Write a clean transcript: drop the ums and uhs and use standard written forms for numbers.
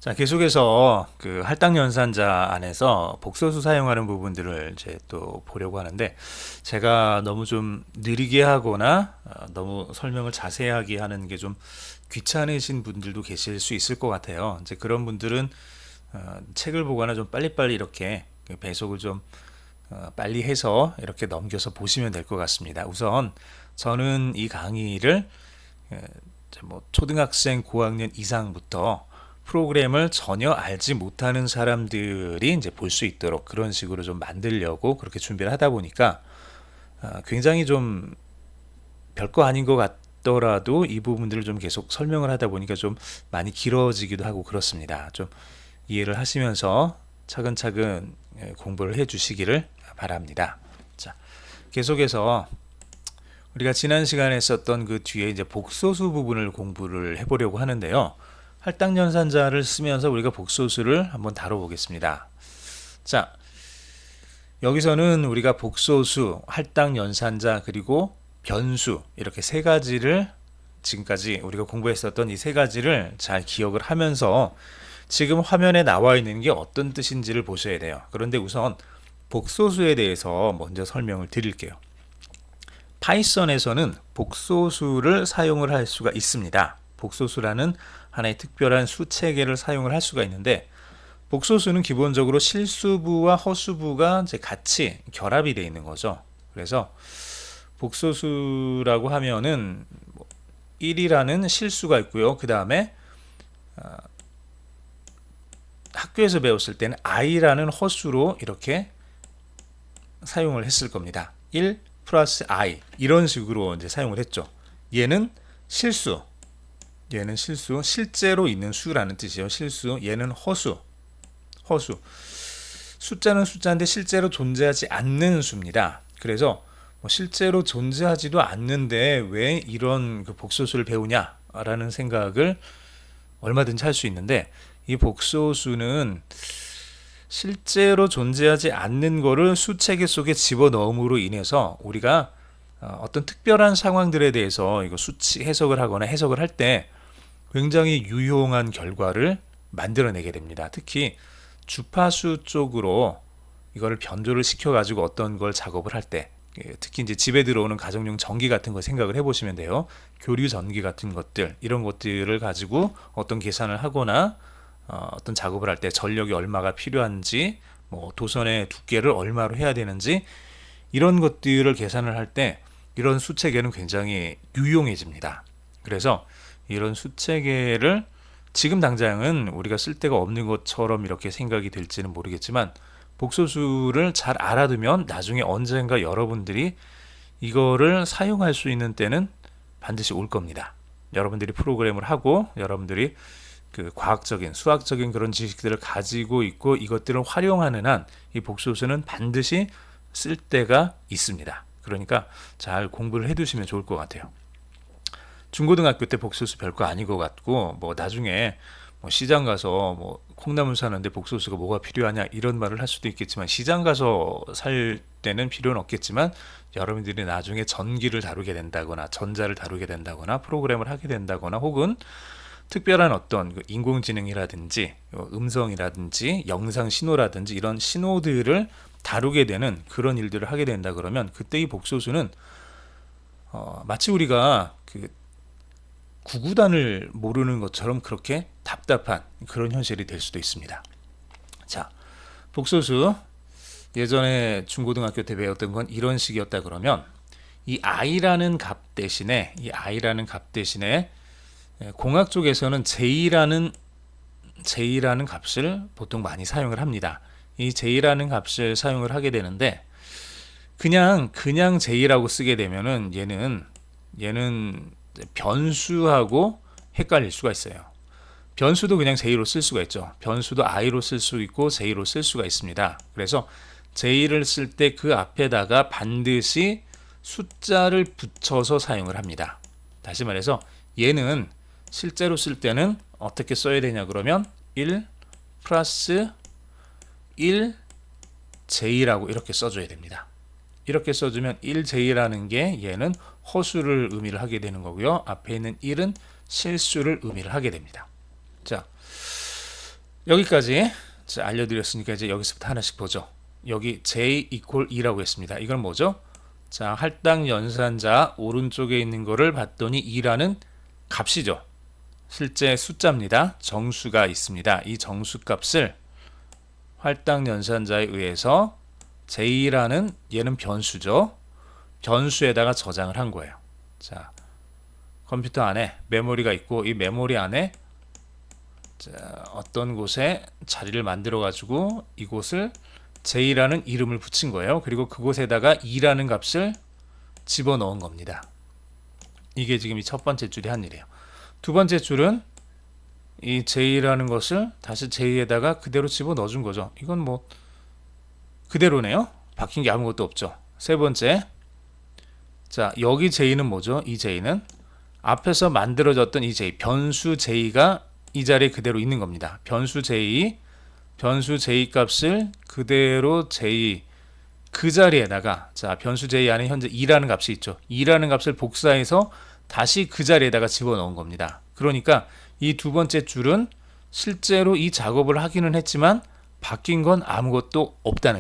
자, 계속해서 그 할당 연산자 안에서 복소수 사용하는 부분들을 이제 또 보려고 하는데, 제가 너무 좀 느리게 하거나 너무 설명을 자세하게 하는 게 좀 귀찮으신 분들도 계실 수 있을 것 같아요. 이제 그런 분들은 책을 보거나 좀 빨리빨리 이렇게 그 배속을 좀 빨리 해서 이렇게 넘겨서 보시면 될 것 같습니다. 우선 저는 이 강의를 뭐 초등학생 고학년 이상부터 프로그램을 전혀 알지 못하는 사람들이 이제 볼 수 있도록 그런 식으로 좀 만들려고 그렇게 준비를 하다 보니까 굉장히 좀 별거 아닌 것 같더라도 이 부분들을 좀 계속 설명을 하다 보니까 좀 많이 길어지기도 하고 그렇습니다. 좀 이해를 하시면서 차근차근 공부를 해 주시기를 바랍니다. 자, 계속해서 우리가 지난 시간에 썼던 그 뒤에 이제 복소수 부분을 공부를 해보려고 하는데요. 할당 연산자를 쓰면서 우리가 복소수를 한번 다뤄보겠습니다. 자, 여기서는 우리가 복소수, 할당 연산자, 그리고 변수 이렇게 세 가지를 지금까지 우리가 공부했었던 이 세 가지를 잘 기억을 하면서 지금 화면에 나와 있는 게 어떤 뜻인지를 보셔야 돼요. 그런데 우선 복소수에 대해서 먼저 설명을 드릴게요. 파이썬에서는 복소수를 사용을 할 수가 있습니다. 복소수라는 하나의 특별한 수 체계를 사용을 할 수가 있는데, 복소수는 기본적으로 실수부와 허수부가 이제 같이 결합이 되어 있는 거죠. 그래서 복소수라고 하면은 1이라는 실수가 있고요. 그 다음에 학교에서 배웠을 때는 i라는 허수로 이렇게 사용을 했을 겁니다. 1 플러스 i 이런 식으로 이제 사용을 했죠. 얘는 실수, 얘는 실수, 실제로 있는 수라는 뜻이에요. 실수, 얘는 허수, 허수. 숫자는 숫자인데 실제로 존재하지 않는 수입니다. 그래서 뭐 실제로 존재하지도 않는데 왜 이런 그 복소수를 배우냐라는 생각을 얼마든지 할 수 있는데, 이 복소수는 실제로 존재하지 않는 거를 수체계 속에 집어넣음으로 인해서 우리가 어떤 특별한 상황들에 대해서 이거 수치 해석을 하거나 해석을 할 때 굉장히 유용한 결과를 만들어내게 됩니다. 특히 주파수 쪽으로 이거를 변조를 시켜가지고 어떤 걸 작업을 할 때, 특히 이제 집에 들어오는 가정용 전기 같은 거 생각을 해보시면 돼요. 교류 전기 같은 것들, 이런 것들을 가지고 어떤 계산을 하거나 어떤 작업을 할 때 전력이 얼마가 필요한지, 뭐 도선의 두께를 얼마로 해야 되는지, 이런 것들을 계산을 할 때 이런 수체계는 굉장히 유용해집니다. 그래서 이런 수체계를 지금 당장은 우리가 쓸 데가 없는 것처럼 이렇게 생각이 될지는 모르겠지만, 복소수를 잘 알아두면 나중에 언젠가 여러분들이 이거를 사용할 수 있는 때는 반드시 올 겁니다. 여러분들이 프로그램을 하고 여러분들이 그 과학적인 수학적인 그런 지식들을 가지고 있고 이것들을 활용하는 한 이 복소수는 반드시 쓸 때가 있습니다. 그러니까 잘 공부를 해두시면 좋을 것 같아요. 중고등학교 때 복소수 별거 아닌 것 같고, 뭐 나중에 뭐 시장 가서 뭐 콩나물 사는데 복소수가 뭐가 필요하냐 이런 말을 할 수도 있겠지만, 시장 가서 살 때는 필요는 없겠지만 여러분들이 나중에 전기를 다루게 된다거나 전자를 다루게 된다거나 프로그램을 하게 된다거나 혹은 특별한 어떤 인공지능이라든지 음성이라든지 영상 신호라든지 이런 신호들을 다루게 되는 그런 일들을 하게 된다 그러면, 그때 이 복소수는 마치 우리가 그 구구단을 모르는 것처럼 그렇게 답답한 그런 현실이 될 수도 있습니다. 자, 복소수 예전에 중고등학교 때 배웠던 건 이런 식이었다 그러면, 이 i라는 값 대신에 공학 쪽에서는 j라는 값을 보통 많이 사용을 합니다. 이 j라는 값을 사용을 하게 되는데, 그냥 j라고 쓰게 되면은 얘는 변수하고 헷갈릴 수가 있어요. 변수도 그냥 j로 쓸 수가 있죠. 변수도 i로 쓸 수 있고 j로 쓸 수가 있습니다. 그래서 j를 쓸 때 그 앞에다가 반드시 숫자를 붙여서 사용을 합니다. 다시 말해서 얘는 실제로 쓸 때는 어떻게 써야 되냐 그러면 1 플러스 1j라고 이렇게 써줘야 됩니다. 이렇게 써주면 1j라는 게 얘는 허수를 의미를 하게 되는 거고요. 앞에 있는 1은 실수를 의미를 하게 됩니다. 자, 여기까지 자, 알려드렸으니까 이제 여기서부터 하나씩 보죠. 여기 j equal 2라고 했습니다. 이건 뭐죠? 자, 할당 연산자 오른쪽에 있는 거를 봤더니 2라는 값이죠. 실제 숫자입니다. 정수가 있습니다. 이 정수 값을 할당 연산자에 의해서 j라는 얘는 변수죠. 변수에다가 저장을 한 거예요. 자, 컴퓨터 안에 메모리가 있고 이 메모리 안에 자, 어떤 곳에 자리를 만들어 가지고 이곳을 j라는 이름을 붙인 거예요. 그리고 그곳에다가 2라는 값을 집어넣은 겁니다. 이게 지금 이 첫 번째 줄이 한 일이에요. 두 번째 줄은 이 j라는 것을 다시 j에다가 그대로 집어넣어 준 거죠. 이건 뭐 그대로네요. 바뀐 게 아무것도 없죠. 세 번째, 자, 여기 j는 뭐죠? 이 j는 앞에서 만들어졌던 이 j, 변수 j가 이 자리에 그대로 있는 겁니다. 변수 j 값을 그대로 j 그 자리에다가, 자, 변수 j 안에 현재 2라는 값이 있죠. 2라는 값을 복사해서 다시 그 자리에다가 집어넣은 겁니다. 그러니까 이 두 번째 줄은 실제로 이 작업을 하기는 했지만 바뀐 건 아무것도 없다는